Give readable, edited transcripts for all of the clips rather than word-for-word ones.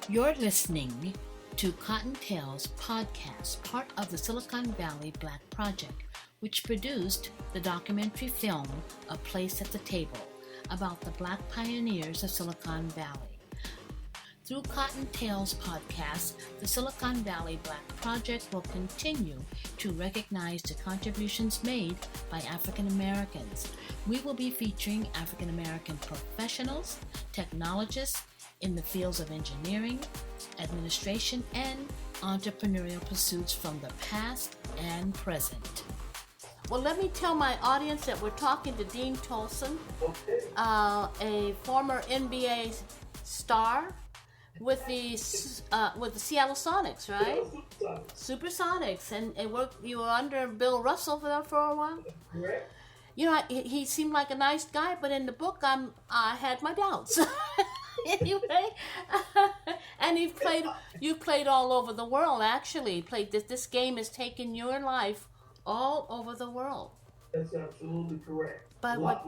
You're listening to Cottontail's podcast, part of the Silicon Valley Black Project, which produced the documentary film A Place at the Table about the Black pioneers of Silicon Valley. Through Cottontail's podcast, the Silicon Valley Black Project will continue to recognize the contributions made by African Americans. We will be featuring African American professionals, technologists in the fields of engineering, administration, and entrepreneurial pursuits from the past and present. Well, let me tell my audience that we're talking to Dean Tolson, a former NBA star with the Seattle Sonics, right? Supersonics, and you were under Bill Russell for a while. Correct. You know, he seemed like a nice guy, but in the book, I had my doubts. Anyway, and you've played all over the world. Actually, this game has taken your life all over the world. That's absolutely correct. But what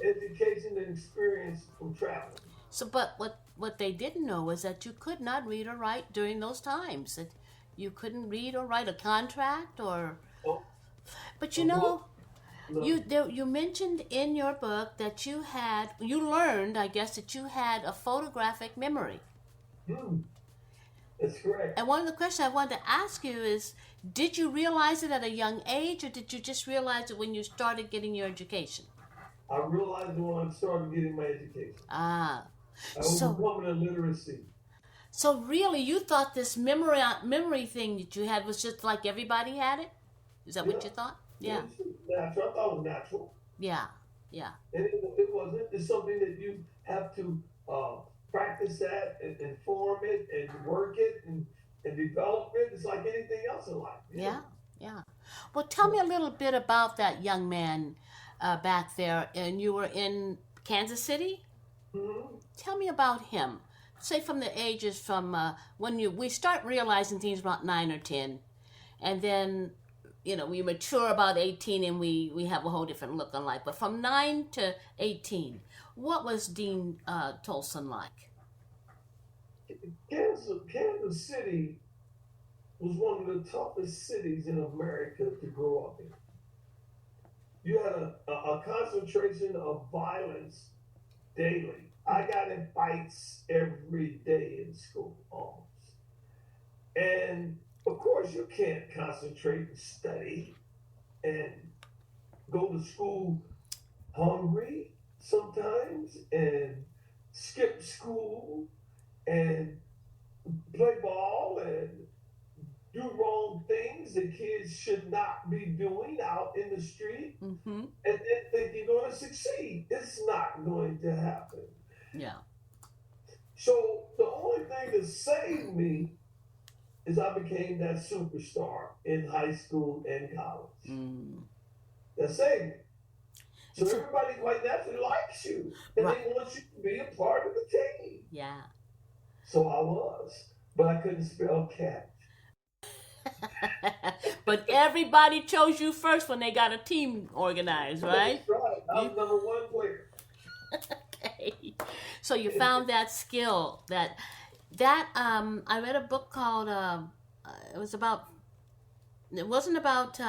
education and experience from traveling. So, but what they didn't know was that you could not read or write during those times. That you couldn't read or write a contract or. Oh. But you know. No. You mentioned in your book that you learned, I guess, that you had a photographic memory. That's correct. And one of the questions I wanted to ask you is, did you realize it at a young age, or did you just realize it when you started getting your education? I realized it when I started getting my education. I overcoming illiteracy. So really, you thought this memory thing that you had was just like everybody had it? Is that what you thought? Yeah. Natural. I thought it was natural. Yeah. And it wasn't. It's something that you have to practice at and form it and work it and develop it. It's like anything else in life. Yeah. Well, tell me a little bit about that young man back there. And you were in Kansas City? Mm-hmm. Tell me about him. Say from the ages from when we start realizing things about 9 or 10. And then we mature about 18 and we have a whole different look on life. But from 9 to 18, what was Dean Tolson like? Kansas City was one of the toughest cities in America to grow up in. You had a concentration of violence daily. I got in fights every day in school, almost. And of course, you can't concentrate and study and go to school hungry sometimes and skip school and play ball and do wrong things that kids should not be doing out in the street and then think you're going to succeed. It's not going to happen. Yeah. So the only thing that saved me is I became that superstar in high school and college. That saved me. So everybody quite naturally likes you, and they want you to be a part of the team. Yeah. So I was, but I couldn't spell cat. But everybody chose you first when they got a team organized, right? That's right. I was number one player. Okay. So you found that skill that I read a book called it wasn't about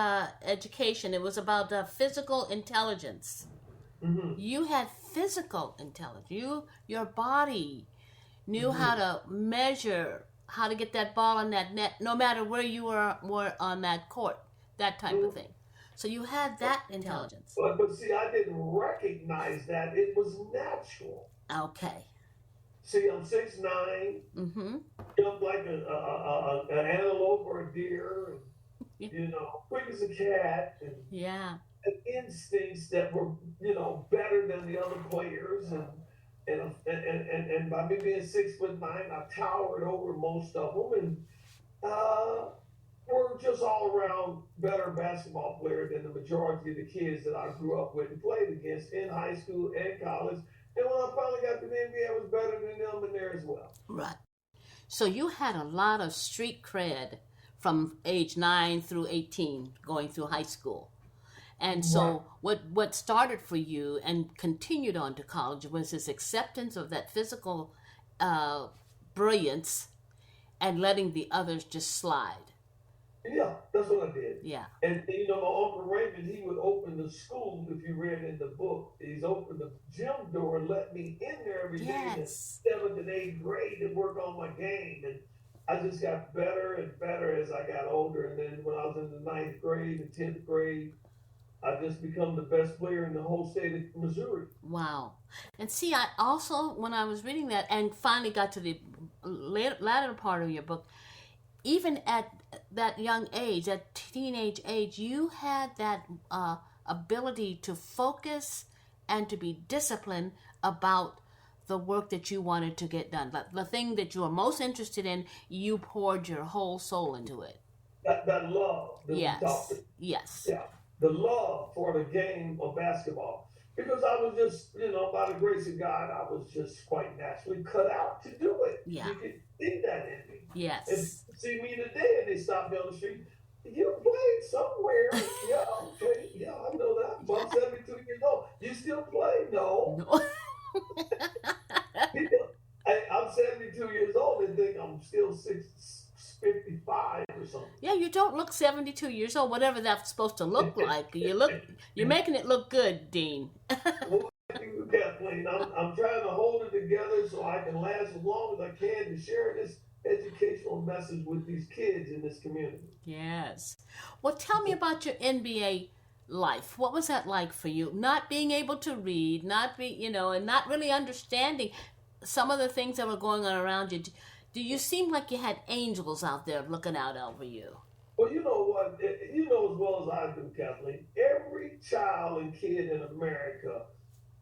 education, it was about physical intelligence. You had physical intelligence. Your body knew how to measure, how to get that ball on that net, no matter where you were on that court, that type of thing. So you had that intelligence. But see, I didn't recognize that. It was natural. Okay. See, I'm 6'9", jump like an antelope or a deer, and, quick as a cat, and instincts that were, better than the other players, and by me being 6'9", I towered over most of them, and we're just all around better basketball player than the majority of the kids that I grew up with and played against in high school and college. And when I finally got to the NBA, I was better than them in there as well. Right. So you had a lot of street cred from age 9 through 18 going through high school. And so what started for you and continued on to college was this acceptance of that physical brilliance and letting the others just slide. Yeah, that's what I did. Yeah. And you know, my Uncle Raymond, he would open the school, if you read in the book, he's opened the gym door and let me in there every day in the Yes. 7th and 8th grade to work on my game. And I just got better and better as I got older. And then when I was in the 9th grade and 10th grade, I just become the best player in the whole state of Missouri. Wow. And see, I also, when I was reading that and finally got to the latter part of your book, even at that young age, that teenage age, you had that ability to focus and to be disciplined about the work that you wanted to get done. The thing that you were most interested in, you poured your whole soul into it. That love that we talked about. Yes. Yeah. The love for the game of basketball. Because I was just, you know, by the grace of God, I was just quite naturally cut out to do it. Yeah. You could see that in me. Yes. And see me today and they stop me on the street. You played somewhere. Yeah, okay. Yeah, I know that. But I'm 72 years old. You still play? No. I'm 72 years old and think I'm still 55 or something. Yeah, you don't look 72 years old, whatever that's supposed to look like. You're making it look good, Dean. Well, thank you, Kathleen. I'm trying to hold it together so I can last as long as I can to share this educational message with these kids in this community. Yes. Well, tell me about your NBA life. What was that like for you? Not being able to read, and not really understanding some of the things that were going on around you. Do you seem like you had angels out there looking out over you? Well, you know what? You know as well as I do, Kathleen. Every child and kid in America,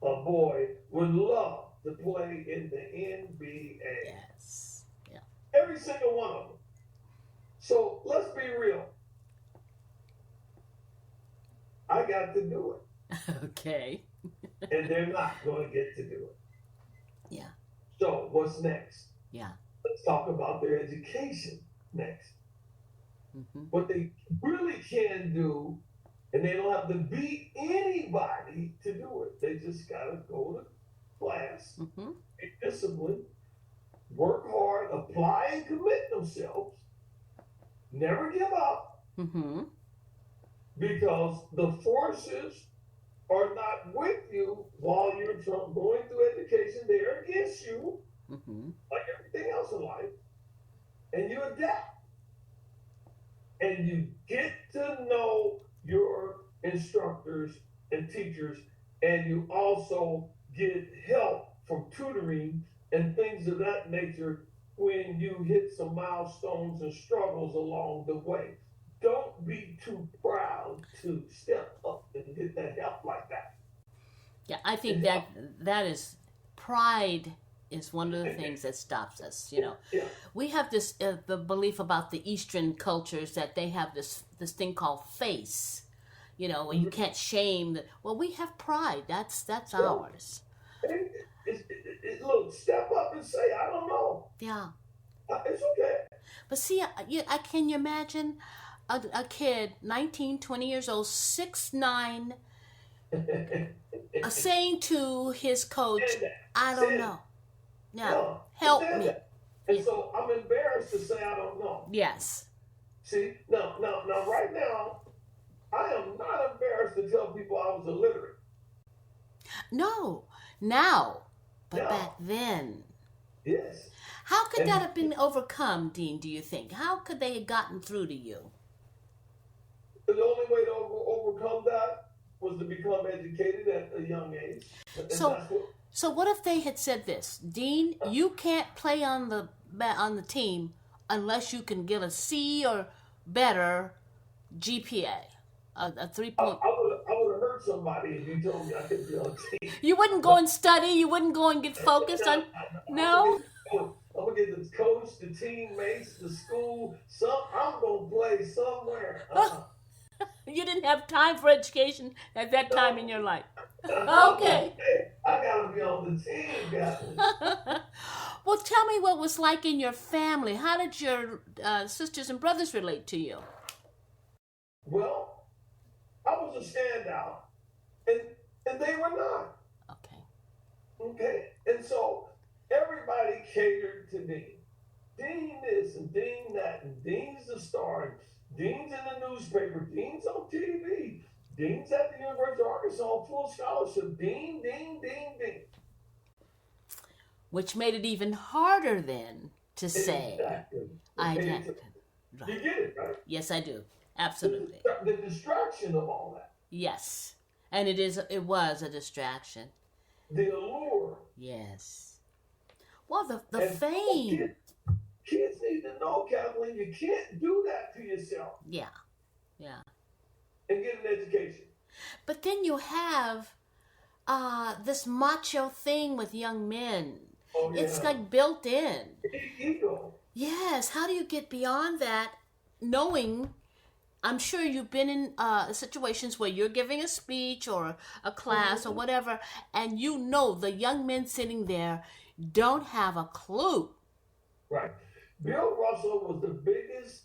a boy, would love to play in the NBA. Yes. Yeah. Every single one of them. So let's be real. I got to do it. Okay. And they're not going to get to do it. Yeah. So what's next? Yeah. Let's talk about their education next. Mm-hmm. What they really can do, and they don't have to beat anybody to do it. They just got to go to class, Mm-hmm. be disciplined, work hard, apply and commit themselves, never give up, Mm-hmm. because the forces are not with you while you're going through education. They are against you, Mm-hmm. like everything else in life, and you adapt. And you get to know your instructors and teachers, and you also get help from tutoring and things of that nature when you hit some milestones and struggles along the way. Don't be too proud to step up and get that help like that. Yeah, I think that is pride is one of the things that stops us. You know, Yeah. we have this the belief about the Eastern cultures that they have this thing called face. You know, where you can't shame. Well, we have pride. That's ours. Look, step up and say, I don't know. Yeah. It's okay. But see, can you imagine a kid, 19, 20 years old, 6'9", saying to his coach, I don't know. No, help me. And so I'm embarrassed to say I don't know. Yes. See, now, right now, I am not embarrassed to tell people I was illiterate. No, now, but No. back then. Yes. How could that have been overcome, Dean, do you think? How could they have gotten through to you? The only way to overcome that was to become educated at a young age. And So what if they had said this, Dean? You can't play on the team unless you can get a C or better GPA, a 3 point. I would have hurt somebody if you told me I could be on a team. You wouldn't go and study. You wouldn't go and get focused on. No. I'm gonna get the coach, the teammates, the school. I'm gonna play somewhere. You didn't have time for education at that time in your life. Okay. I gotta be on the team, guys. Well, tell me what it was like in your family. How did your sisters and brothers relate to you? Well, I was a standout, and they were not. Okay. Okay, and so everybody catered to me. Dean this and Dean that, and Dean's the star, and Dean's in the newspaper, Dean's on TV, Dean's at the University of Arkansas on full scholarship, Dean. Which made it even harder then to say, Exactly. I Okay, did. so you get it, right? Yes, I do. Absolutely. The distraction of all that. Yes. And it was a distraction. The allure. Yes. Well, the And fame. Kids need to know, Kathleen, you can't do that to yourself. Yeah. And get an education. But then you have this macho thing with young men. Oh, yeah. It's like built in. Ego. Yes. How do you get beyond that, knowing, I'm sure you've been in situations where you're giving a speech or a class or whatever, and you know the young men sitting there don't have a clue. Right. Bill Russell was the biggest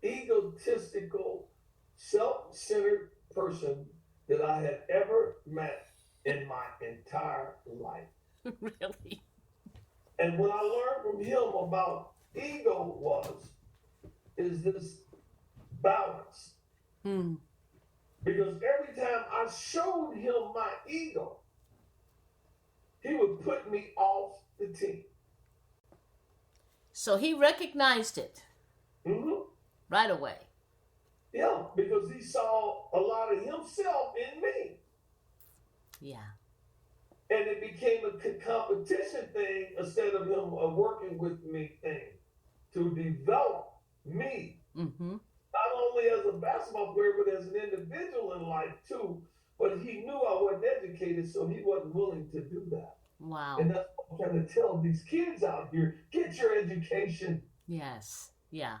egotistical, self-centered person that I had ever met in my entire life. Really? And what I learned from him about ego is this balance. Because every time I showed him my ego, he would put me off the team. So he recognized it right away. Yeah, because he saw a lot of himself in me. Yeah. And it became a competition thing instead of him working with me thing to develop me. Not only as a basketball player, but as an individual in life too. But he knew I wasn't educated, so he wasn't willing to do that. Wow. And that's what I'm trying to tell these kids out here. Get your education. Yes. Yeah.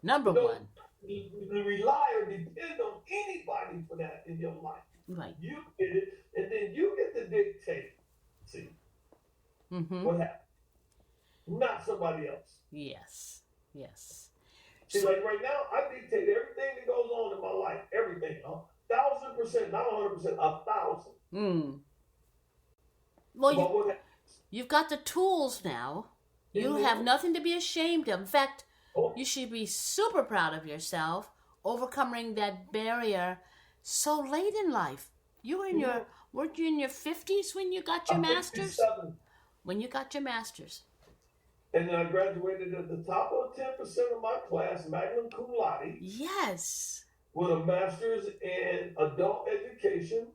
Number one. Rely or depend on anybody for that in your life. Right. You get it, and then you get to dictate. See what happens. Not somebody else. Yes. See, like right now, I dictate everything that goes on in my life. Everything. 1,000%, not 100%, 1,000. Well, you've got the tools now. You have nothing to be ashamed of. In fact, you should be super proud of yourself overcoming that barrier so late in life. Weren't you in your 50s when you got your master's? 57. When you got your master's. And then I graduated at the top of 10% of my class, magna cum laude. Yes. With a master's in adult education,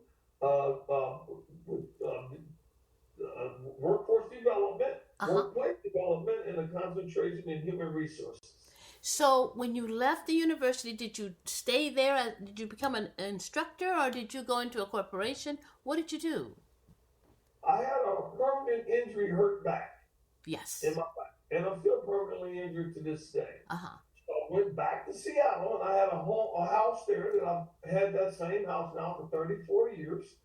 workforce development, workplace development, and a concentration in human resources. So when you left the university, did you stay there? Did you become an instructor, or did you go into a corporation? What did you do? I had a permanent injury, hurt back. Yes. In my back. And I'm still permanently injured to this day. So I went back to Seattle, and I had a house there that I've had that same house now for 34 years.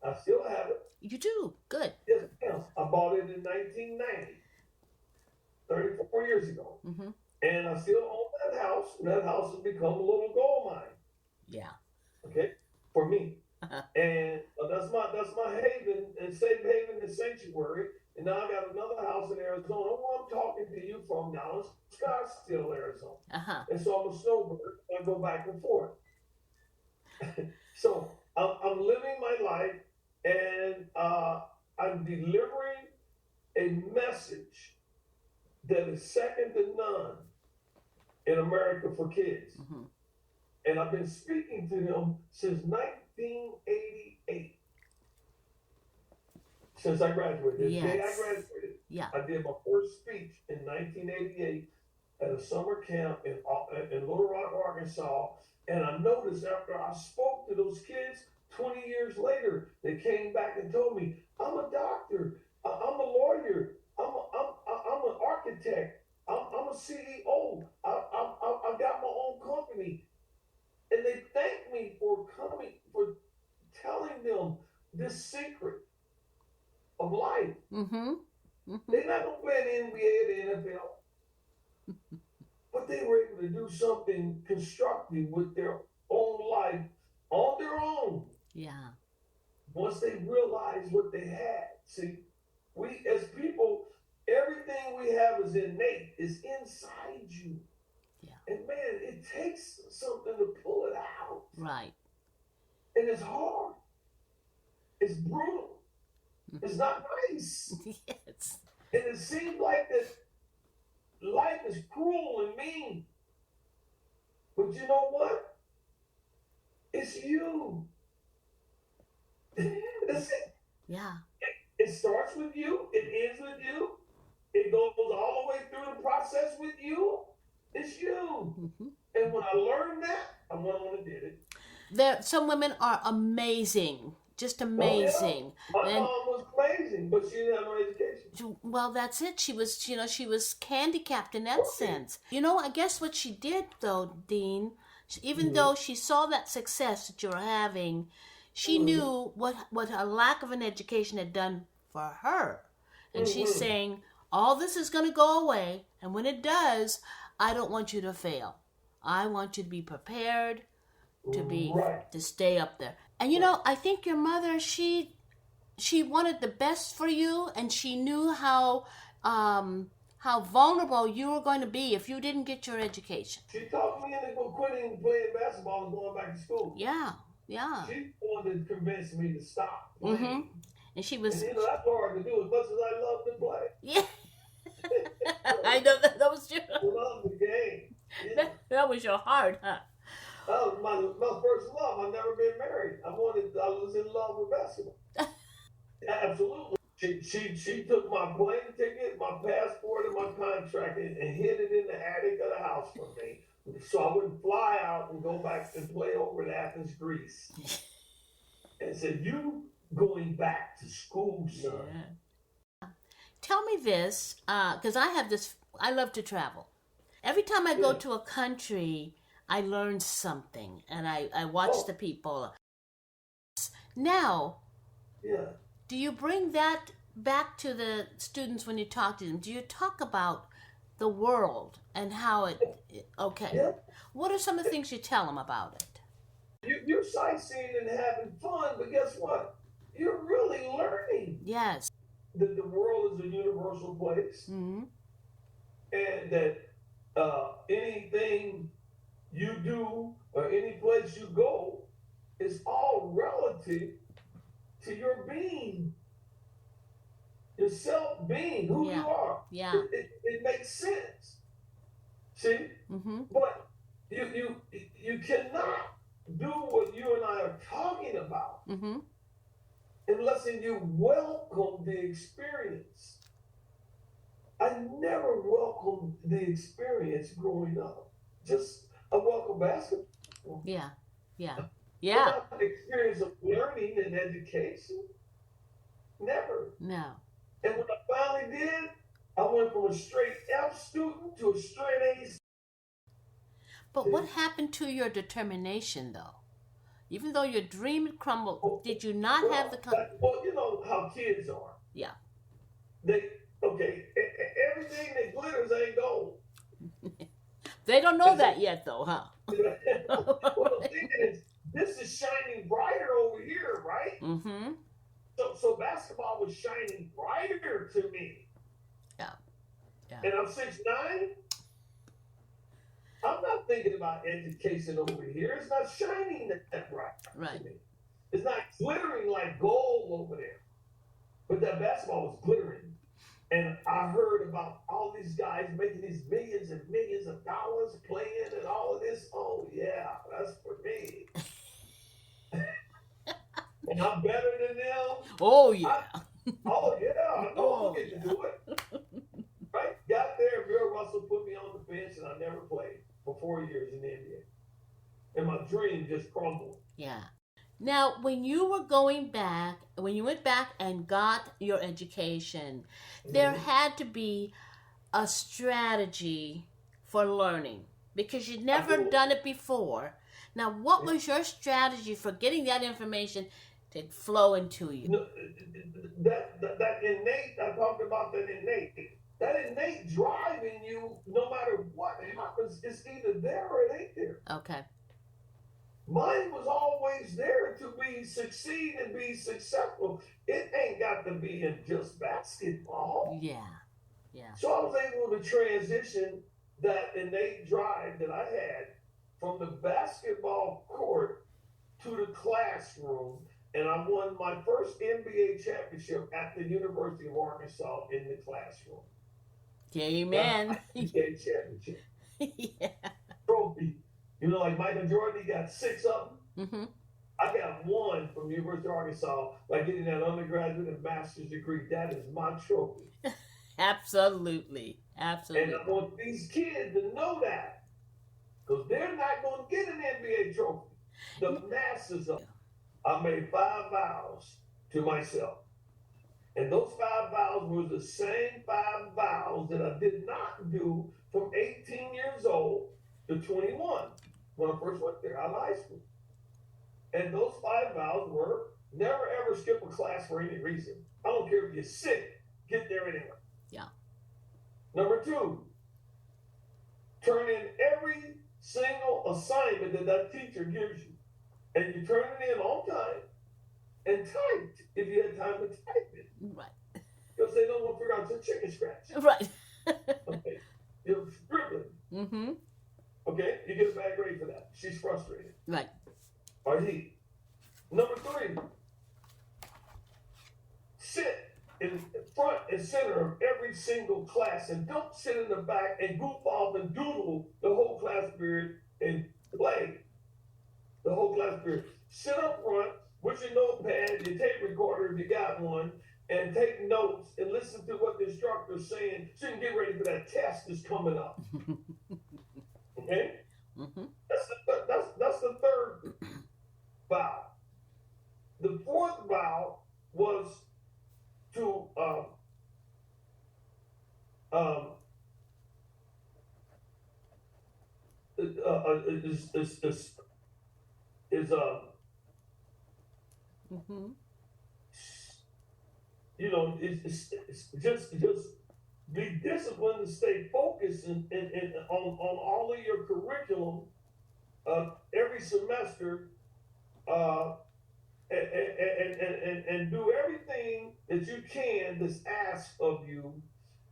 I still have it. You do? Good. Yes, I bought it in 1990, 34 years ago. And I still own that house, and that house has become a little gold mine. Yeah. Okay? For me. And that's my haven and safe haven and sanctuary. And now I got another house in Arizona where I'm talking to you from now in Scottsdale, Arizona. And so I'm a snowbird. I go back and forth. So I'm living my life, and I'm delivering a message that is second to none in America for kids. And I've been speaking to them since 1988. Since I graduated. The day I graduated, I did my first speech in 1988 at a summer camp in Little Rock, Arkansas. And I noticed after I spoke to those kids, 20 years later, they came back and told me, I'm a doctor, I'm a lawyer, I'm an architect, I'm a CEO, I got my own company. And they thanked me for telling them this secret of life. They're not going to play in the NBA or the NFL. But they were able to do something constructive with their own life on their own. Yeah. Once they realized what they had. See, we as people, everything everything we have is innate. It's inside you. Yeah. And man, it takes something to pull it out. Right. And it's hard. It's brutal. It's not nice. Yes. And it seems like that life is cruel and mean. But you know what? It's you. That's it. Yeah. It starts with you. It ends with you. It goes all the way through the process with you. It's you. Mm-hmm. And when I learned that, I went on and did it. Some women are amazing. Just amazing. Oh, yeah. My mom was amazing, but she didn't have no education. Well, that's it. She was handicapped in that sense. I guess what she did, though, Dean, even though she saw that success that you were having, she knew what a lack of an education had done for her. And she's saying, all this is going to go away, and when it does, I don't want you to fail. I want you to be prepared to stay up there. And I think your mother, she wanted the best for you, and she knew how vulnerable you were going to be if you didn't get your education. She talked me into quitting playing basketball and going back to school. Yeah. She wanted to convince me to stop playing. Mm-hmm. And she was. And that's hard to do as much as I love to play. Yeah. I know that was true. I love the game. Yeah. That was your heart, huh? That was my first love. I've never been married. I was in love with basketball. Absolutely. She took my plane ticket, my passport, and my contract and hid it in the attic of the house for me, so I wouldn't fly out and go back and play over in Athens, Greece. And said, "You going back to school, son?" Yeah. Tell me this, because I love to travel. Every time I go to a country, I learn something, and I watch the people. Now, do you bring that back to the students when you talk to them? Do you talk about the world and how it... Okay. Yeah. What are some of the things you tell them about it? You're sightseeing and having fun, but guess what? You're really learning. Yes. That the world is a universal place. Mm-hmm. And that anything you do or any place you go is all relative to your being, your self-being, who you are. Yeah. It makes sense. See? Mm-hmm. But you cannot do what you and I are talking about unless you welcome the experience. I never welcomed the experience growing up. Just I welcome basketball. Yeah. Not the experience of learning and education. Never. No. And when I finally did, I went from a straight F student to a straight A student. But what happened to your determination, though? Even though your dream had crumbled, did you not have the... Well, you know how kids are. Yeah. Everything that glitters ain't gold. They don't know that yet, though, huh? Well, the thing is, this is shining brighter over here, right? Mm-hmm. So basketball was shining brighter to me. Yeah. And I'm 6'9". I'm not thinking about education over here. It's not shining that bright. Right. To me. It's not glittering like gold over there. But that basketball was glittering. And I heard about all these guys making these millions and millions of dollars playing and all of this. Oh, yeah, that's for me. And I'm better than them. Oh, yeah. I know I'm getting to do it. Right? Got there, Bill Russell put me on the bench, and I never played for 4 years in the NBA. And my dream just crumbled. Yeah. Now, when you went back and got your education, there had to be a strategy for learning because you'd never done it before. Now, what was your strategy for getting that information to flow into you? No, that innate, I talked about that innate. That innate drive in you, no matter what happens, it's either there or it ain't there. Okay. Mine was always there to succeed and be successful. It ain't got to be in just basketball. Yeah. Yeah. So I was able to transition that innate drive that I had from the basketball court to the classroom, and I won my first NBA championship at the University of Arkansas in the classroom. Got Amen. my NBA championship Yeah. trophy. You know, like Michael Jordan, he got 6 of them. Mm-hmm. I got 1 from the University of Arkansas by getting that undergraduate and master's degree. That is my trophy. Absolutely. And I want these kids to know that, because they're not going to get an NBA trophy. The masses of them. I made 5 vows to myself. And those 5 vows were the same 5 vows that I did not do from 18 years old to 21 when I first went there out of high school. And those 5 vows were never ever skip a class for any reason. I don't care if you're sick, get there anyway. Yeah. Number 2, turn in every single assignment that that teacher gives you. And you turn it in on time and typed if you had time to type it. Right. Because they don't want to figure out your chicken scratch. Right. Okay. You're scribbling. Mm-hmm. Okay. You get a bad grade for that. She's frustrated. Right. Or he. Number 3, sit in front and center of every single class, and don't sit in the back and goof off and doodle the whole class period and play the whole class period. Sit up front with your notepad, your tape recorder if you got one, and take notes and listen to what the instructor's saying so you can get ready for that test that's coming up. Okay? Mm-hmm. That's the 3rd vow. The 4th vow was to Mm-hmm. you know, it's just be disciplined and stay focused and on all of your curriculum every semester, and do everything that you can that's asked of you.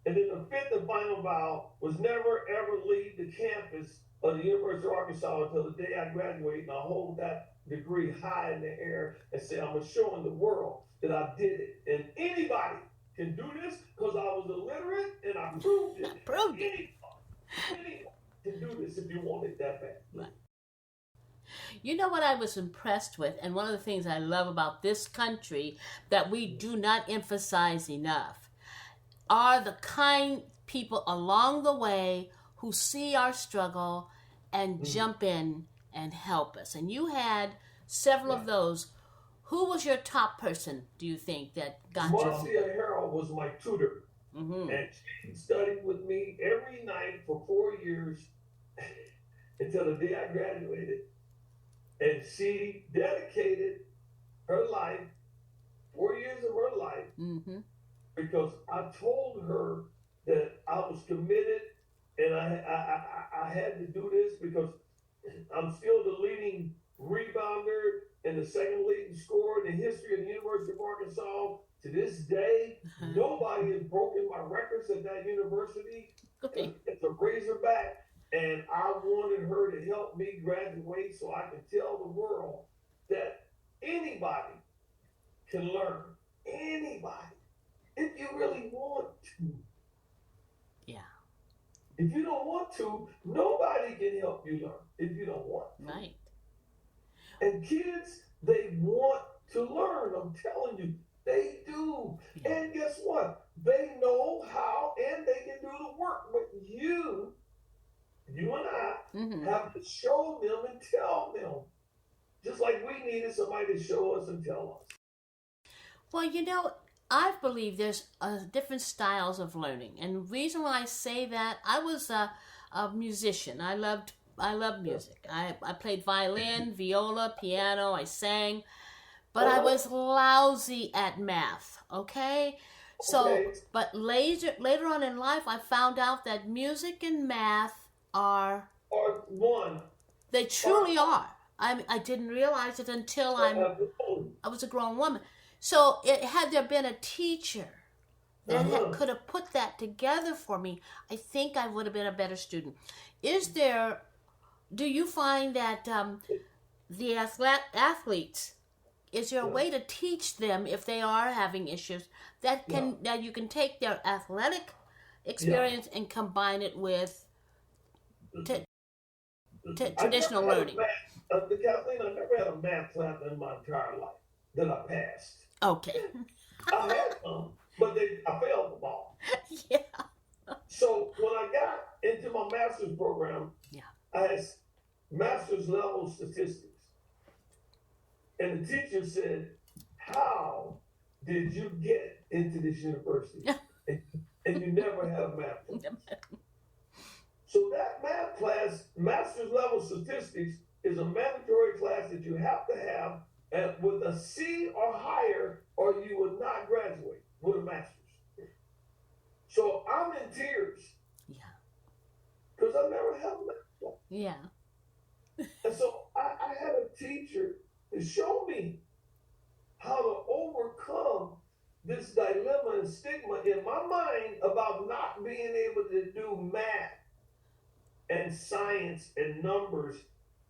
And then the 5th and final vow was never ever leave the campus of the University of Arkansas until the day I graduate, and I hold that degree high in the air and say, I'm showing the world that I did it. And anybody can do this because I was illiterate and I proved it. Anyone can do this if you want it that bad. Right. You know what I was impressed with, and one of the things I love about this country that we do not emphasize enough, are the kind people along the way who see our struggle and jump in and help us. And you had several of those. Who was your top person, do you think, that got you? Marcia Harrell was my tutor. Mm-hmm. And she studied with me every night for 4 years until the day I graduated. And she dedicated her life, 4 years of her life, because I told her that I was committed and I had to do this because I'm still the leading rebounder and the second leading scorer in the history of the University of Arkansas. To this day, nobody has broken my records at that university. It's a Razorback. And I wanted her to help me graduate so I can tell the world that anybody can learn. Anybody. If you really want to. Yeah. If you don't want to, nobody can help you learn if you don't want to. Right. And kids, they want to learn. I'm telling you, they do. Yeah. And guess what? They know how and they can do the work. But you and I have to show them and tell them. Just like we needed somebody to show us and tell us. Well, you know, I believe there's different styles of learning. And the reason why I say that, I was a musician. I loved music. I played violin, viola, piano, I sang. But I was lousy at math, okay? So, but later on in life, I found out that music and math are one. They truly are. I didn't realize it until I was a grown woman. So had there been a teacher Uh-huh. could have put that together for me, I think I would have been a better student. Do you find that the athletes, is there a Yeah. way to teach them if they are having issues that you can take their athletic experience and combine it with traditional learning? Kathleen, I never had a math class in my entire life that I passed. Okay. I had some, but I failed them all. Yeah. So when I got into my master's program, I had master's level statistics. And the teacher said, "How did you get into this university? And you never have math class." So that math class, master's level statistics, is a mandatory class that you have to have with a C or higher, or you would not graduate with a master's. So I'm in tears. Yeah. Because I never had a math class. Yeah. And so I had a teacher to show me how to overcome this dilemma and stigma in my mind about not being able to do math and science and numbers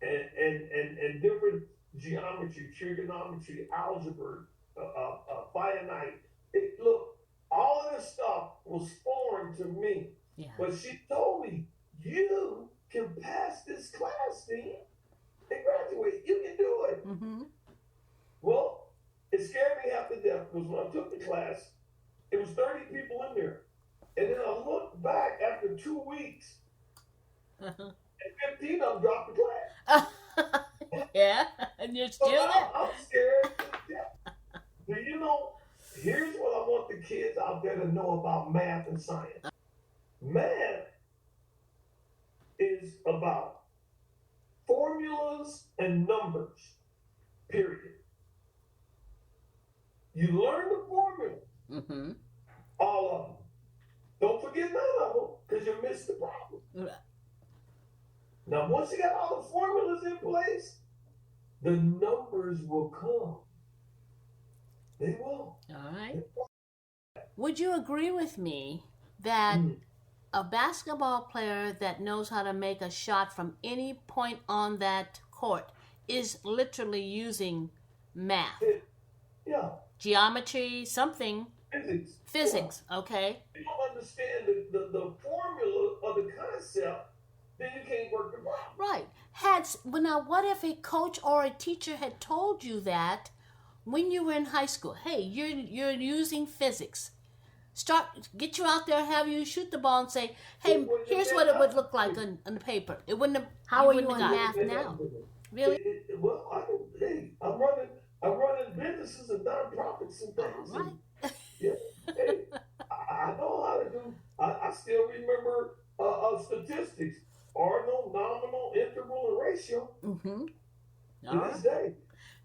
and different geometry, trigonometry, algebra, finite. Look, all of this stuff was foreign to me. Yeah. But she told me, you can pass this class, then, and graduate. You can do it. Mm-hmm. Well, it scared me half to death because when I took the class, it was 30 people in there. And then I looked back after 2 weeks, and 15 of them dropped the class. Yeah, and you're still there. I'm scared to death. Do you know, here's what I want the kids out there to know about math and science. Math is about formulas and numbers, period. You learn the formula, all of them. Don't forget none of them, because you missed the problem. Now, once you got all the formulas in place, the numbers will come. They will. All right. Would you agree with me that a basketball player that knows how to make a shot from any point on that court is literally using math? Yeah. Geometry, something. Physics, yeah. Okay. If you don't understand the formula of the concept, then you can't work the problem. Right. Now, what if a coach or a teacher had told you that when you were in high school? Hey, you're using physics. Get you out there, have you shoot the ball and say, hey, here's what it would look like on the paper. It wouldn't have. How are you in math now? Really? I'm running businesses and nonprofits and things. Right. Yeah. Hey, I know how to do. I still remember statistics: ordinal, nominal, integral, and ratio. To this day,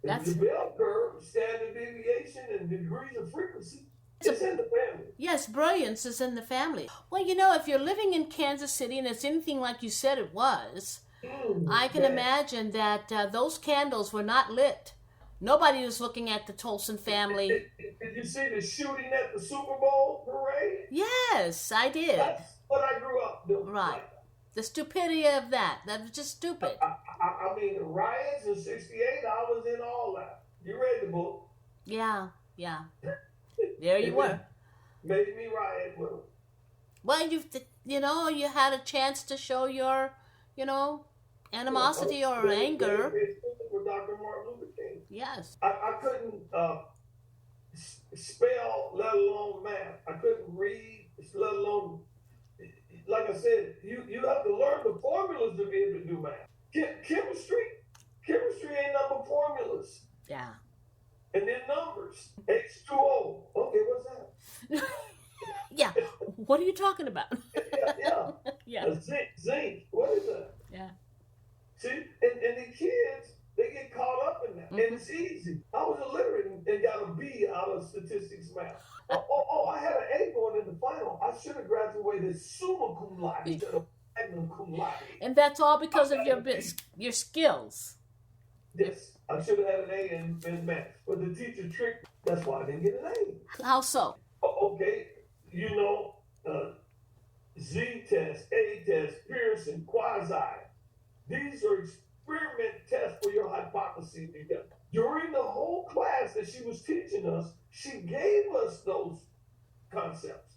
the bell curve, standard deviation, and degrees of frequency. It's in the family. Yes, brilliance is in the family. Well, if you're living in Kansas City and it's anything like you said it was, I can imagine that those candles were not lit. Nobody was looking at the Tolson family. Did you see the shooting at the Super Bowl parade? Yes, I did. That's what I grew up doing. Right. The stupidity of that. That was just stupid. I mean, the riots in '68, I was in all that. You read the book. Yeah. There you were. Made me riot with them. Well, you had a chance to show your, animosity or anger. For Dr. Martin Luther King. Yes. I couldn't spell, let alone math. I couldn't read, let alone, like I said, you have to learn the formulas to be able to do math. Chemistry ain't number formulas. Yeah. And then numbers. H2O. Okay, what's that? Yeah. What are you talking about? Yeah. Zinc. What is that? Yeah. See, and the kids, they get caught up in that. And it's easy. I was illiterate and got a B out of statistics math. I had an A going in the final. I should have graduated summa cum laude instead of magna cum laude. And that's all because of your skills. Yes. I should have had an A in math. But the teacher tricked me. That's why I didn't get an A. How so? Okay. you know, Z-test, A-test, Pearson, quasi. These are experiment tests for your hypothesis. During the whole class that she was teaching us, she gave us those concepts.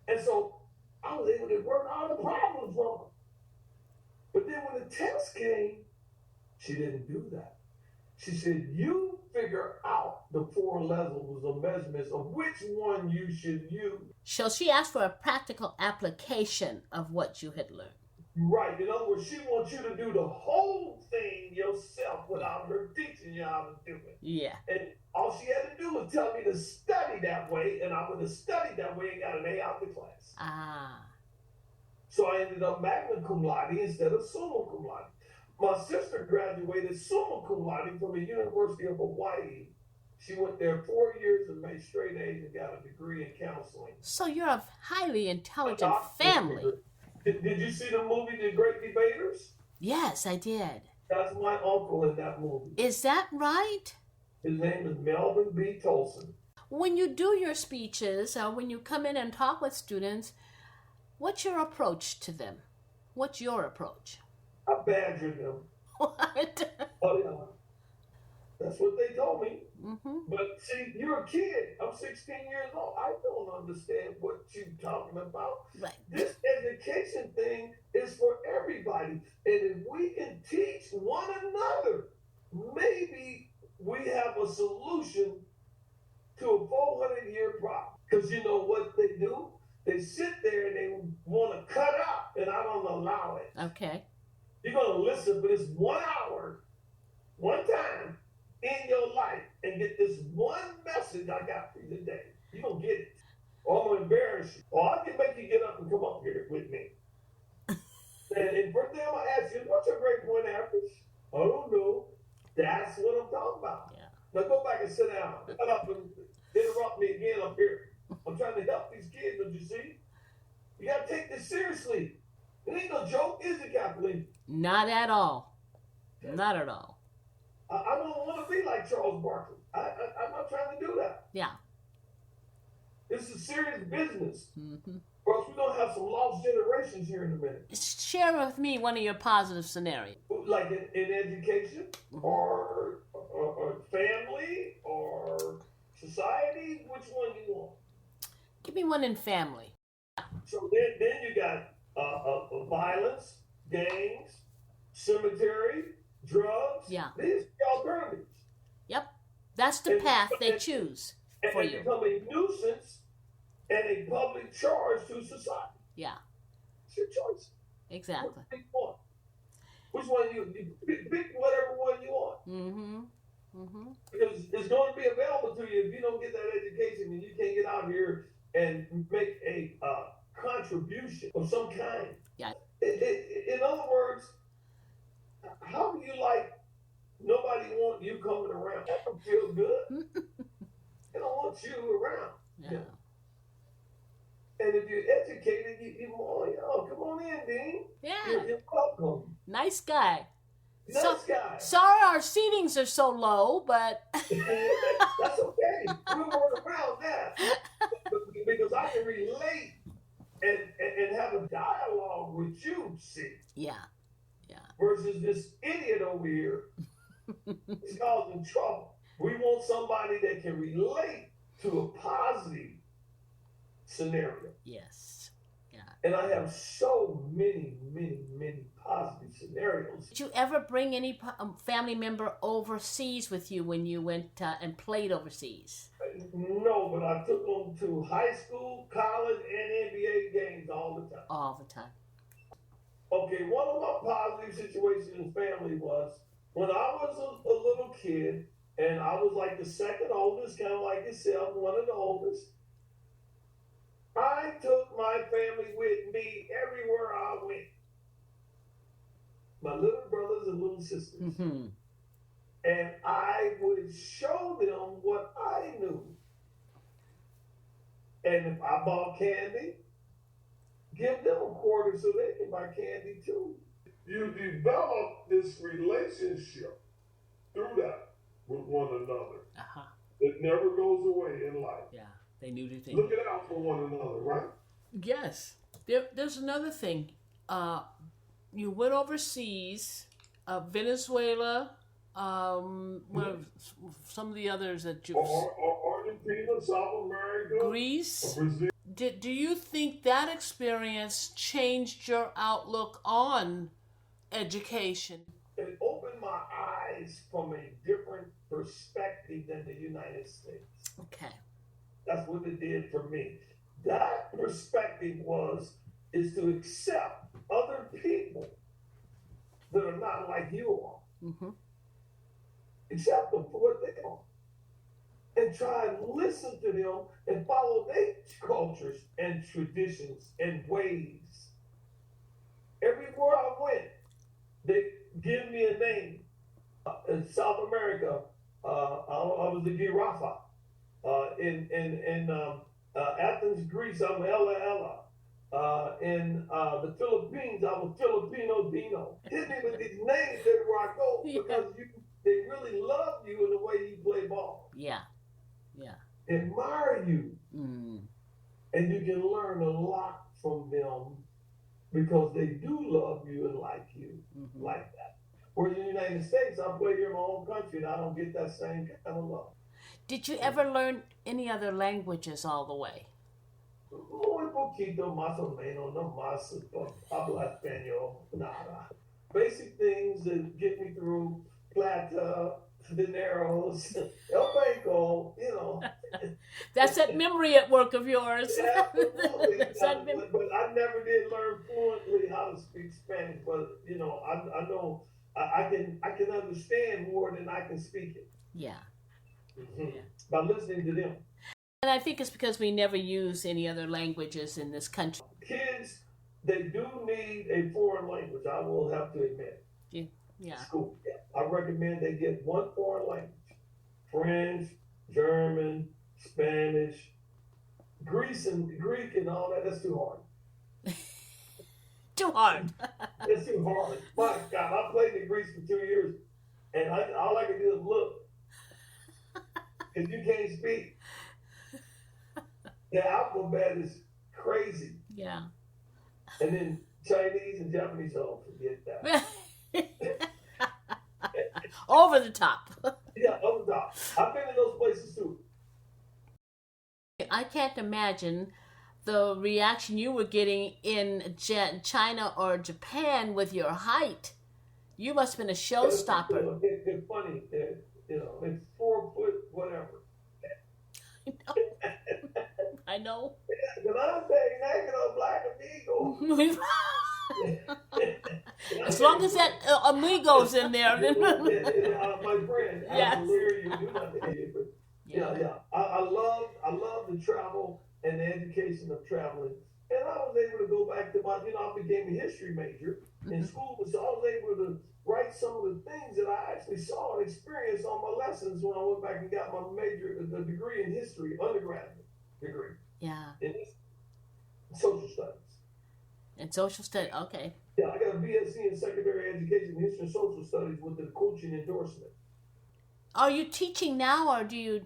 And so I was able to work all the problems from her. But then when the test came, she didn't do that. She said, you figure out the 4 levels of measurements of which one you should use. So she asked for a practical application of what you had learned. Right. In other words, she wants you to do the whole thing yourself without her teaching you how to do it. Yeah. And all she had to do was tell me to study that way, and I would have studied that way and got an A out of the class. Ah. So I ended up magna cum laude instead of summa cum laude. My sister graduated summa cum laude from the University of Hawaii. She went there 4 years and made straight A's and got a degree in counseling. So you're a highly intelligent family. Did you see the movie The Great Debaters? Yes, I did. That's my uncle in that movie. Is that right? His name is Melvin B. Tolson. When you do your speeches, or when you come in and talk with students, what's your approach to them? What's your approach? I badger them. What? Oh, yeah. That's what they told me. Mm-hmm. But see, you're a kid. I'm 16 years old. I don't understand what you're talking about. Right. This education thing is for everybody. And if we can teach one another, maybe we have a solution to a 400-year problem. Because you know what they do? They sit there and they want to cut up, and I don't allow it. Okay. You're going to listen for this 1 hour, one time in your life, and get this one message I got for you today. You're going to get it. Or I'm going to embarrass you. Or I can make you get up and come up here with me. And first thing I'm going to ask you, what's your grade point average? I don't know. That's what I'm talking about. Yeah. Now go back and sit down. Shut up and interrupt me again up here. I'm trying to help these kids, don't you see? You got to take this seriously. It ain't no joke, is it, Kathleen? Not at all. Not at all. I don't want to be like Charles Barkley. I'm not trying to do that. Yeah. This is serious business. Mm-hmm. Or else we're going to have some lost generations here in a minute. Share with me one of your positive scenarios. Like in education, or family, or society. Which one do you want? Give me one in family. So then you got violence, gangs, cemetery, drugs. Yeah. These are the alternatives. Yep. That's the path they choose for you. And become a nuisance and a public charge to society. Yeah. It's your choice. Exactly. Which one you pick whatever one you want. Mm-hmm. Mm-hmm. Because it's going to be available to you if you don't get that education and you can't get out here and make a contribution of some kind. Yeah. In other words, how do you like nobody want you coming around? That don't feel good. They don't want you around. Yeah. And if you're educated, come on in, Dean. Yeah. You're welcome. Nice guy. Nice guy. Sorry our ceilings are so low, but... That's okay. We'll work around that. Because I can relate and have a dialogue with you, see. Yeah. Yeah. Versus this idiot over here is causing trouble. We want somebody that can relate to a positive scenario. Yes. Yeah. And I have so many positive scenarios. Did you ever bring any family member overseas with you when you went and played overseas? No, but I took them to high school, college, and NBA games all the time. All the time. Okay, one of my positive situations in family was when I was a little kid, and I was like the second oldest, kind of like yourself, one of the oldest. I took my family with me everywhere I went. My little brothers and little sisters. Mm-hmm. And I would show them what I knew. And if I bought candy, give them a quarter so they can buy candy too. You develop this relationship through that with one another. Uh-huh. It never goes away in life. Yeah. They knew the thing. Looking out for one another, right? Yes. There's another thing. You went overseas, Venezuela, some of the others that you... Argentina, South America. Greece. Brazil. Do you think that experience changed your outlook on education? It opened my eyes from a different perspective than the United States. Okay. That's what it did for me. That perspective is to accept other people that are not like you are. Mm-hmm. Accept them for what they are. And try and listen to them and follow their cultures and traditions and ways. Everywhere I went, they give me a name. In South America, I was the Girafa. In Athens, Greece, I'm Ella Ella. In the Philippines, I was Filipino Dino. Hit me with these names everywhere I go because they really love you in the way you play ball. Yeah. Yeah. Admire you. Mm. And you can learn a lot from them because they do love you and like you like that. Whereas in the United States, I play here in my own country and I don't get that same kind of love. Did you ever learn any other languages all the way? Muy poquito, más o menos, no más. Habla español, nada. Basic things that get me through plata, dineros, el banco, you know. That's that memory at work of yours. Yeah, absolutely. But I never did learn fluently how to speak Spanish. But you know, I know I can understand more than I can speak it. Yeah. Mm-hmm. Yeah. By listening to them. And I think it's because we never use any other languages in this country. Kids, they do need a foreign language. I will have to admit. Yeah. School. Yeah. I recommend they get one foreign language: French, German, Spanish, Greek, and all that. That's too hard. Too hard. It's too hard. My God, I played in Greece for 2 years, and all I can do is look. Because you can't speak. The alphabet is crazy. Yeah. And then Chinese and Japanese, oh, forget that. Over the top. Yeah, over the top. I've been in those places too. I can't imagine the reaction you were getting in China or Japan with your height. You must have been a showstopper. It's funny. It's 4 foot whatever. I know. Because I'm saying naked on Black Amigo. As long as that Amigo's in there. Then... my friend, yes. I'm you do not hear, but yeah. I love the travel and the education of traveling. And I was able to go back to I became a history major in school, so I was able to write some of the things that I actually saw and experienced on my lessons when I went back and got my the degree in history, undergraduate degree. Yeah. In social studies. In social studies, okay. Yeah, I got a BSc in secondary education, history and social studies with the coaching endorsement. Are you teaching now, or did you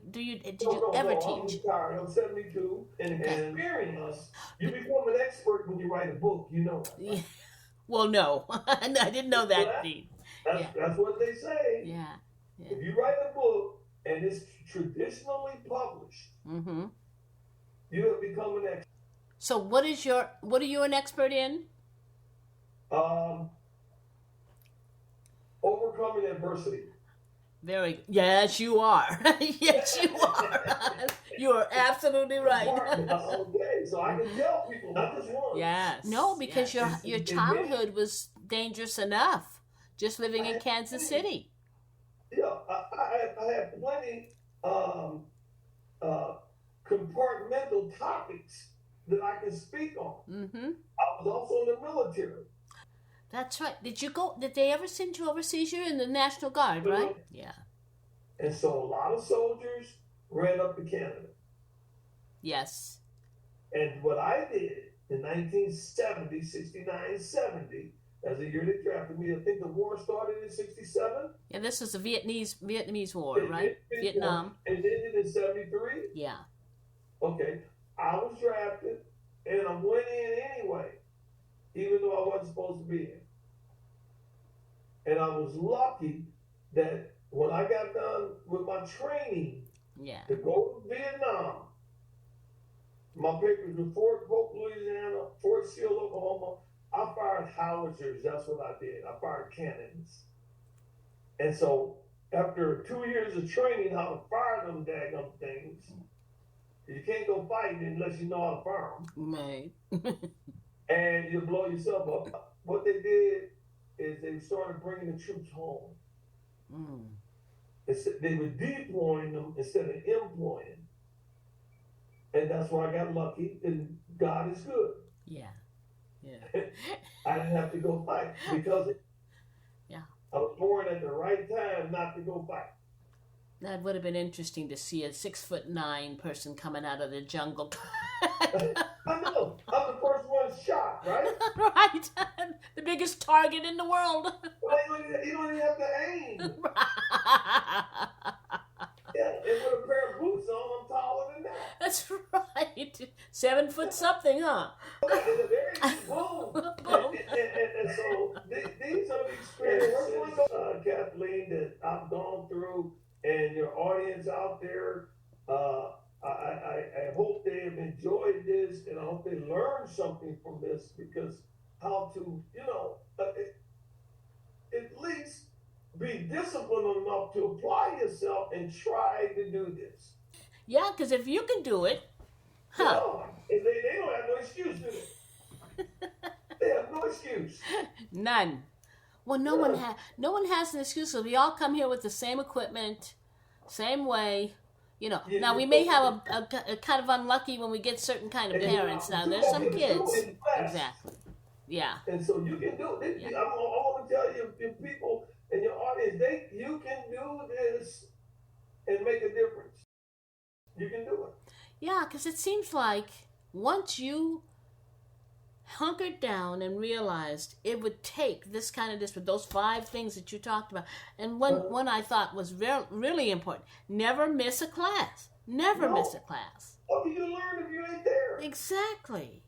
ever teach? I'm retired. I'm 72, and experience. You become an expert when you write a book. You know. Yeah. Well, no, I didn't know that. That's what they say. Yeah. If you write a book and it's traditionally published, you have become an expert. So, what are you an expert in? Overcoming adversity. Yes, you are. Yes, you are. You are absolutely right. Okay, so I can tell people, not just one. Yes. No, because your childhood was dangerous enough, just living in Kansas City. Yeah, I had plenty compartmental topics that I can speak on. I was also in the military. That's right. Did they ever send you overseas? You're in the National Guard, right? Yeah. And so a lot of soldiers ran up to Canada. Yes. And what I did in 1970, 69, 70, as the year they drafted me, I think the war started in 67. Yeah, this was the Vietnamese War, right? Vietnam. And ended in 73. Yeah. Okay, I was drafted, and I went in anyway, even though I wasn't supposed to be in. And I was lucky that when I got done with my training to go to Vietnam, my papers were Fort Polk, Louisiana, Fort Sill, Oklahoma. I fired howitzers. That's what I did. I fired cannons. And so after 2 years of training how to fire them daggum things, you can't go fighting unless you know how to fire them. Right. And you blow yourself up. What they did is they started bringing the troops home. They were deploying them instead of employing. And that's where I got lucky. And God is good. Yeah. I didn't have to go fight because I was born at the right time not to go fight. That would have been interesting to see a 6'9" person coming out of the jungle. I know. I'm the first one shot, right? Right. The biggest target in the world. Well, you don't even have to aim. Yeah, and with a pair of boots on, I'm taller than that. That's right. 7 foot something, huh? Boom. And so these are the experiences, Kathleen, that I've gone through, and your audience out there, I hope they have enjoyed this, and I hope they learned something from this, because how to, at least be disciplined enough to apply yourself and try to do this. Yeah, because if you can do it, they don't have no excuse, do they? They have no excuse. None. Well, no one has an excuse. So we all come here with the same equipment, same way. Now we may have a kind of unlucky when we get certain kind of parents. Now there's some kids. Exactly. Yeah. And so you can do it. I want to tell you, people in your audience, you can do this and make a difference. You can do it. Yeah, because it seems like once you hunkered down and realized it would take this kind of discipline, those 5 things that you talked about, and one I thought was really important: never miss a class. Never miss a class. What can you learn if you ain't there? Exactly.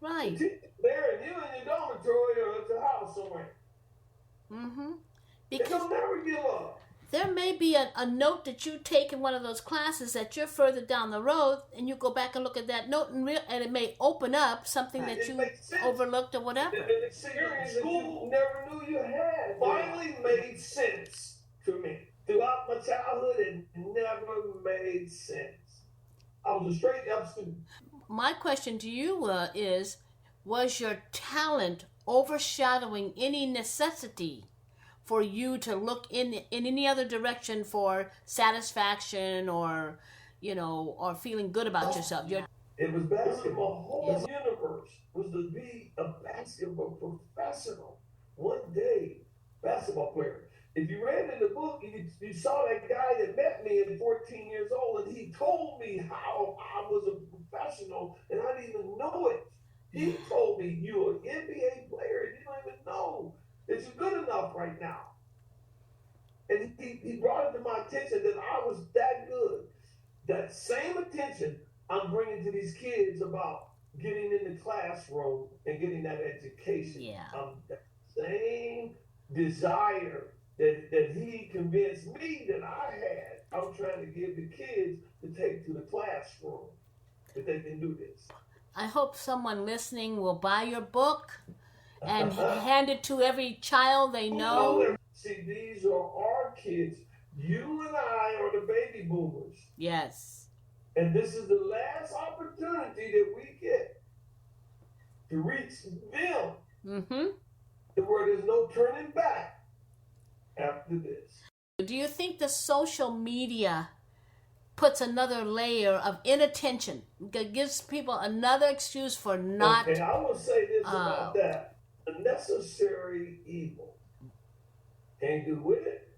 Right. There, and you in your dormitory or at the house somewhere. Because they'll never give up. There may be a note that you take in one of those classes that you're further down the road, and you go back and look at that note, and it may open up something that you overlooked or whatever. The experience school never knew you had finally made sense to me. Throughout my childhood, it never made sense. I was a straight up student. My question to you is, was your talent overshadowing any necessity for you to look in any other direction for satisfaction or feeling good about yourself? It was basketball. The whole universe was to be a basketball professional. One day, basketball player. If you read in the book, you saw that guy that met me at 14 years old, and he told me how I was a professional, and I didn't even know it. He told me, you're an NBA player, and you don't even know that you're good enough right now. And he brought it to my attention that I was that good. That same attention I'm bringing to these kids about getting in the classroom and getting that education. Yeah. That same desire that he convinced me that I had, I'm trying to give the kids to take to the classroom, that they can do this. I hope someone listening will buy your book and hand it to every child they know. See, these are our kids. You and I are the baby boomers. Yes. And this is the last opportunity that we get to reach them. Where there's no turning back after this. Do you think the social media puts another layer of inattention, gives people another excuse for not... Okay, I will say this about that. A necessary evil. Can't do with it,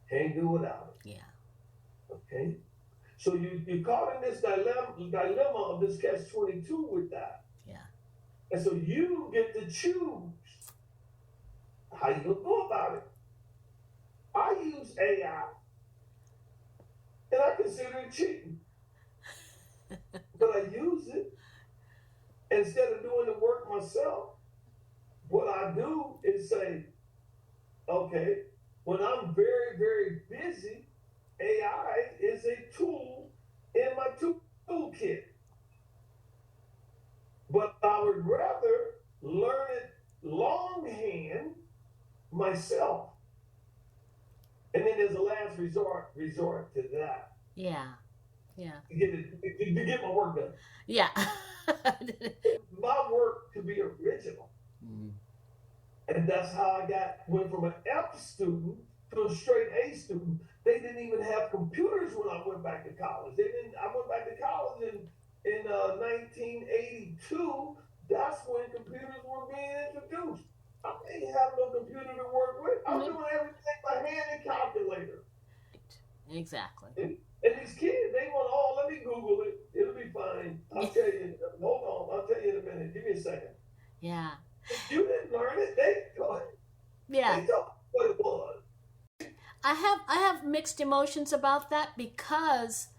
can't do without it. Yeah. Okay? So you're caught in this dilemma of this catch-22 with that. Yeah. And so you get to choose how you gonna go about it. I use AI, and I consider it cheating. but I use it. Instead of doing the work myself, what I do is say, okay, when I'm very, very busy, AI is a tool in my toolkit. But I would rather learn it longhand myself. And then there's a last resort to that. Yeah. To get my work done. Yeah. My work to be original. Mm-hmm. And that's how I went from an F student to a straight A student. They didn't even have computers when I went back to college. I went back to college in 1982. That's when computers were being introduced. I didn't have no computer to work with. I'm doing everything by hand and calculator. Exactly. And these kids, they want, let me Google it. It'll be fine. I'll tell you. Hold on. I'll tell you in a minute. Give me a second. Yeah. If you didn't learn it, they told what it was. I have mixed emotions about that because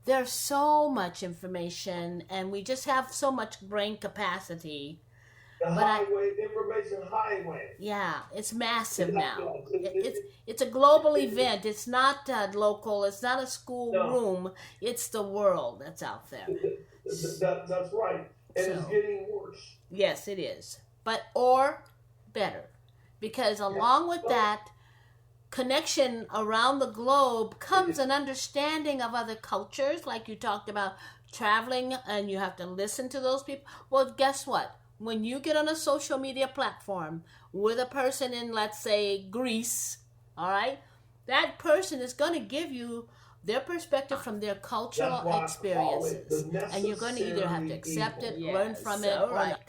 there's so much information and we just have so much brain capacity. Information highway. Yeah, it's massive now. It's a global event. It's not local. It's not a school room. It's the world that's out there. That's right. And it's getting worse. Yes, it is. Or better. Because along with that connection around the globe comes an understanding of other cultures, like you talked about traveling and you have to listen to those people. Well, guess what? When you get on a social media platform with a person in, let's say, Greece, all right, that person is going to give you their perspective from their cultural experiences. And you're going to either have to accept it, learn from it, or not.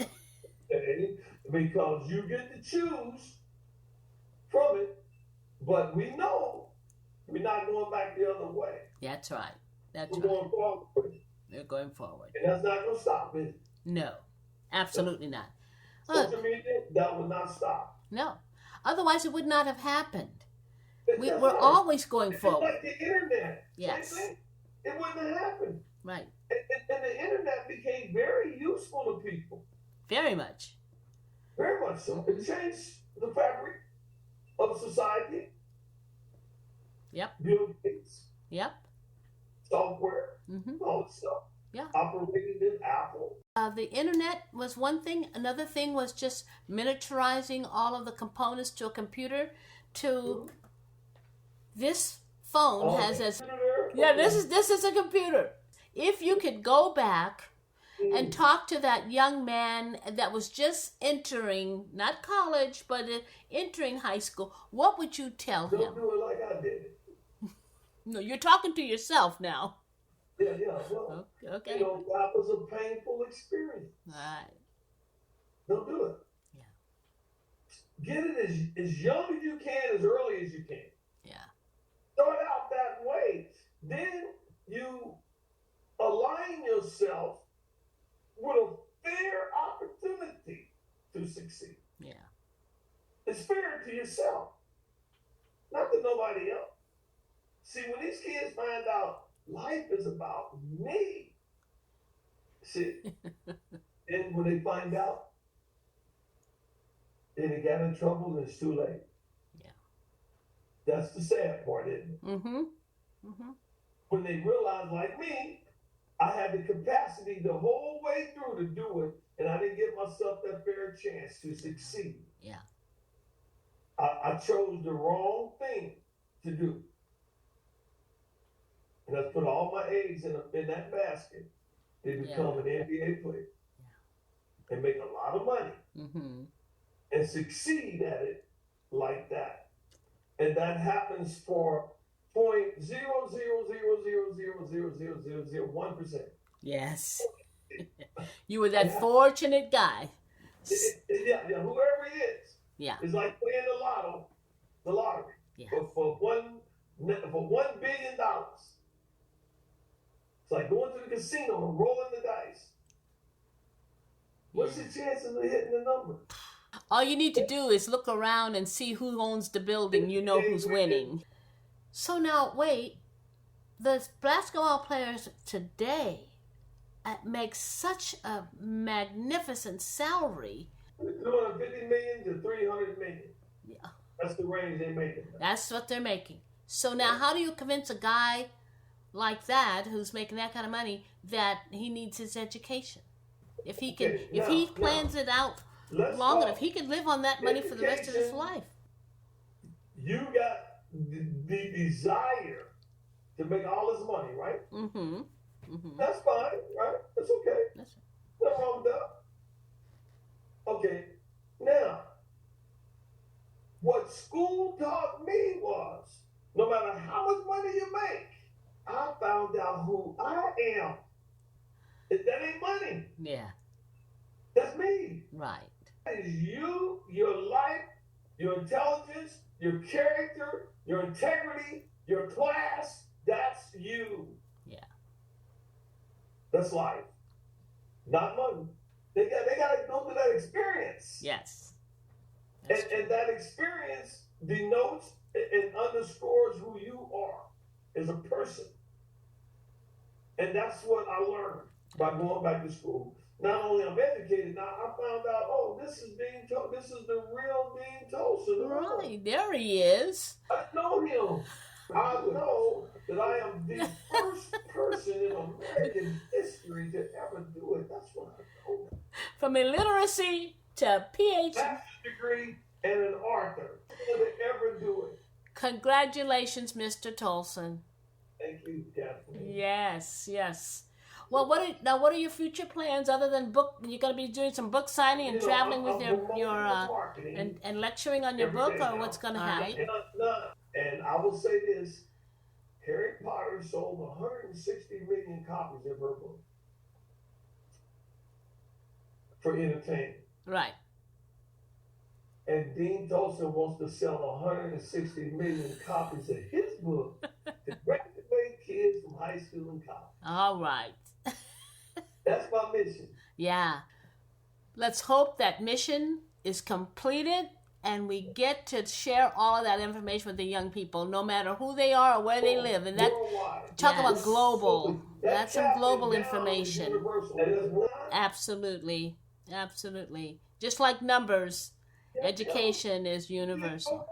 Because you get to choose from it, but we know we're not going back the other way. That's right. We're going forward. They're going forward. And that's not going to stop it. No. Absolutely not. Social media, that will not stop. No. Otherwise, it would not have happened. We're always going forward. Like the internet. Yes. It wouldn't have happened. Right. And the internet became very useful to people. Very much. Very much so. It changed the fabric of society. Yep. Bill Gates. Yep. Software. All that stuff. Yeah. Operating in Apple. The internet was one thing. Another thing was just miniaturizing all of the components to a computer. This phone has as this is a computer. If you could go back and talk to that young man that was just entering, not college, but entering high school, what would you tell him? Don't do it like I did. No, you're talking to yourself now. Yeah. Well, okay. That was a painful experience. All right. Don't do it. Yeah. Get it as young as you can, as early as you can. Yeah. Start out that way. Then you align yourself with a fair opportunity to succeed. Yeah. It's fair to yourself, not to nobody else. See, when these kids find out life is about me, see, and when they find out, then they got in trouble and it's too late. Yeah. That's the sad part, isn't it? Mm-hmm. Mm-hmm. When they realize, like me, I had the capacity the whole way through to do it, and I didn't give myself that fair chance to succeed. Yeah. I chose the wrong thing to do. And I put all my eggs in that basket to become an NBA player and make a lot of money and succeed at it like that. And that happens for 0.000000001%. Yes. You were that fortunate guy. Yeah, whoever it is. Yeah. It's like playing the lottery. Yeah. For $1 billion. It's like going to the casino and rolling the dice. What's the chances of hitting the number? All you need to do is look around and see who owns the building. You know who's winning. So now, wait. The basketball players today, make such a magnificent salary. 250 million to 300 million. Yeah. That's the range they're making. That's what they're making. So now how do you convince a guy like that who's making that kind of money that he needs his education? If he can, if he plans it out long enough, he could live on that money for the rest of his life. You got the desire to make all this money, right? Mm-hmm. That's fine, right? That's okay. That's nothing wrong with that. Okay, now, what school taught me was, no matter how much money you make, I found out who I am. That ain't money. Yeah. That's me. Right. That is you, your life, your intelligence, your character, your integrity, your class. That's you. Yeah. That's life. Not money. They got to go through that experience. Yes. And that experience denotes and underscores who you are as a person. And that's what I learned by going back to school. Not only I'm educated, now I found out, oh, this is the real Dean Tolson. Right, there he is. I know him. I know that I am the first person in American history to ever do it. That's what I know. From illiteracy to PhD. Master's degree and an author to ever do it. Congratulations, Mr. Tolson. Thank you, Kathleen. Yes, yes. Well, what are your future plans other than book? You're going to be doing some book signing and traveling with your and lecturing on your book, or what's going to happen? And I will say this: Harry Potter sold 160 million copies of her book for entertainment. Right. And Dean Tolson wants to sell 160 million copies of his book to graduate kids from high school and college. All right. That's my mission. Yeah. Let's hope that mission is completed and we get to share all of that information with the young people, no matter who they are or where they live. And that talk about global. That's some global information. Absolutely. Absolutely. Just like numbers, education is universal.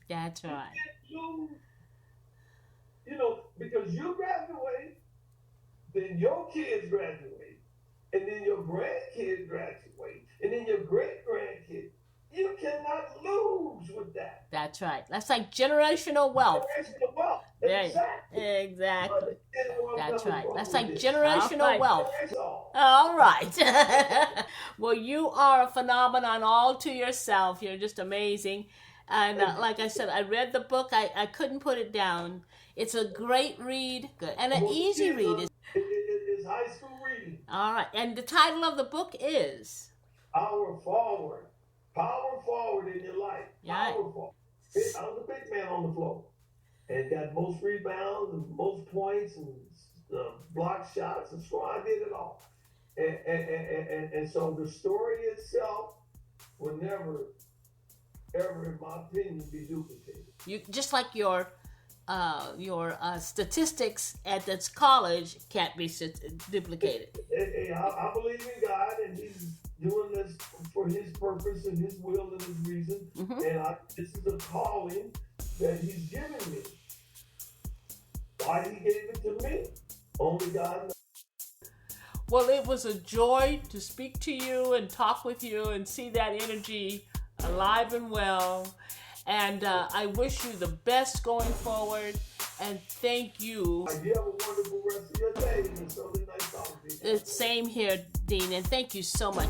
That's right. You know, because you graduate, then your kids graduate, and then your grandkids graduate, and then your great-grandkids. You cannot lose with that. That's right. That's like generational wealth. Generational wealth. Exactly. That's right. That's like generational wealth. All right. Well, you are a phenomenon all to yourself. You're just amazing. And like I said, I read the book. I couldn't put it down. It's a great read. Good. And an easy read. It's high school reading. All right. And the title of the book is? Power Forward. Power forward in your life. Right. Power forward. I was a big man on the floor. And got most rebounds and most points and block shots and score. I did it all. And so the story itself will never, ever, in my opinion, be duplicated. You just like your statistics at this college can't be duplicated. I believe in God, and He's doing this for His purpose and His will and His reason. Mm-hmm. And this is a calling that He's given me. Why He gave it to me, only God knows. Well, it was a joy to speak to you and talk with you and see that energy alive and well. And I wish you the best going forward. And thank you. You have a wonderful rest of your day. It's really nice talking to you. Same here, Dean. And thank you so much.